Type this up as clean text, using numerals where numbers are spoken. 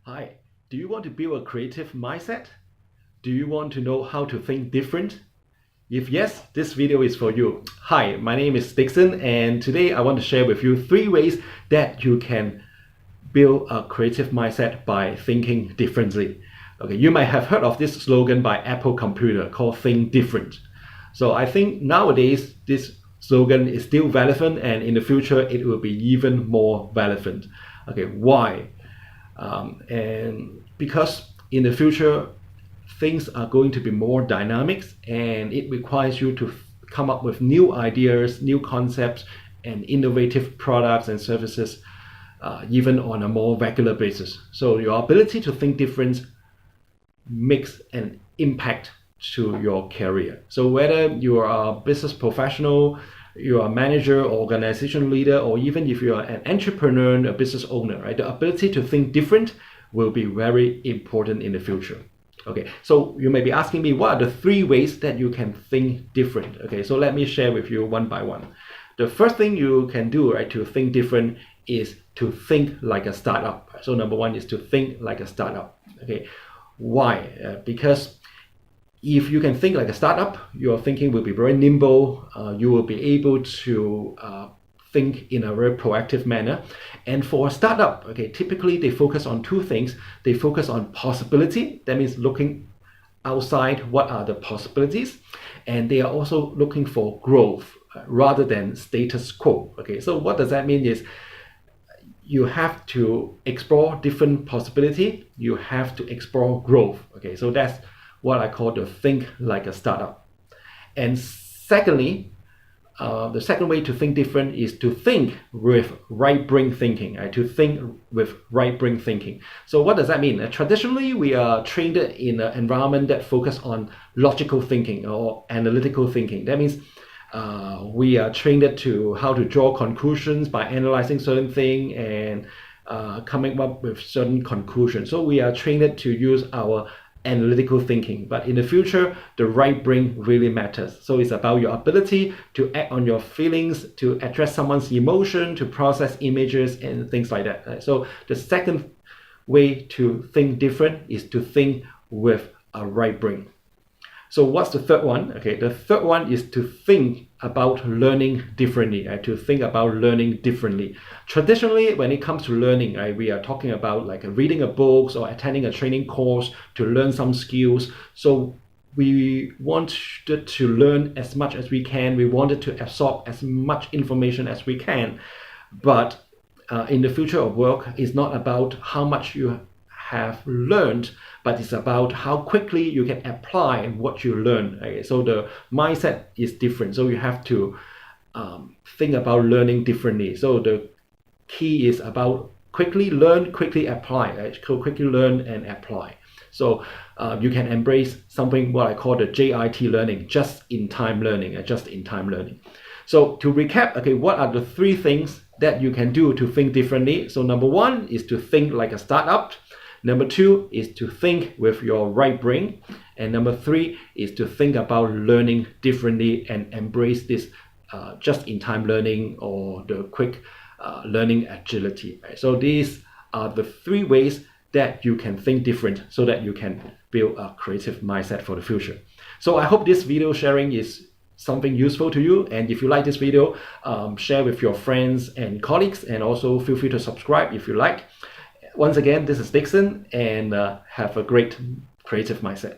Hi, do you want to build a creative mindset? Do you want to know how to think different? If yes, this video is for you. Hi, my name is Dixon, and today I want to share with you 3 ways that you can build a creative mindset by thinking differently. Okay, you might have heard of this slogan by Apple Computer called Think Different. So I think nowadays this slogan is still relevant, and in the future it will be even more relevant. Okay, why? And because in the future things are going to be more dynamic, and it requires you to come up with new ideas, new concepts, and innovative products and services, even on a more regular basis. So your ability to think different makes an impact to your career. So whether you are a business professional, you are a manager, organization leader, or even if you are an entrepreneur, a business owner, right? The ability to think different will be very important in the future. Okay, so you may be asking me, what are the 3 ways that you can think different? Okay, so let me share with you one by one. The first thing you can do, right, to think different is to think like a startup. So number 1 is to think like a startup. Okay, why? Because if you can think like a startup, your thinking will be very nimble. You will be able to think in a very proactive manner. And for a startup, okay, typically they focus on 2 things. They focus on possibility. That means looking outside what are the possibilities. And they are also looking for growth rather than status quo. Okay, so what does that mean is you have to explore different possibility. You have to explore growth. Okay, so that's what I call the think like a startup. And secondly, the second way to think different is to think with right brain thinking, right? To think with right brain thinking. So what does that mean? Traditionally, we are trained in an environment that focuses on logical thinking or analytical thinking. That means we are trained to how to draw conclusions by analyzing certain things and coming up with certain conclusions. So we are trained to use our analytical thinking, but in the future the right brain really matters. So it's about your ability to act on your feelings, to address someone's emotion, to process images and things like that, right? So the second way to think different is to think with a right brain. So what's the third one? Okay, the third one is to think about learning differently, right? To think about learning differently. Traditionally, when it comes to learning, right, we are talking about like reading a book or attending a training course to learn some skills. So we wanted to learn as much as we can. We wanted to absorb as much information as we can. But in the future of work, it's not about how much you have learned, but it's about how quickly you can apply what you learn. Okay? So the mindset is different. So you have to think about learning differently. So the key is about quickly learn, quickly apply. Right? So quickly learn and apply. So you can embrace something what I call the JIT learning, just in time learning, just in time learning. So to recap, okay, what are the 3 things that you can do to think differently? So number 1 is to think like a startup. Number 2 is to think with your right brain. And number 3 is to think about learning differently and embrace this just-in-time learning or the quick learning agility. Right? So these are the 3 ways that you can think different so that you can build a creative mindset for the future. So I hope this video sharing is something useful to you. And if you like this video, share with your friends and colleagues, and also feel free to subscribe if you like. Once again, this is Dixon, and have a great creative mindset.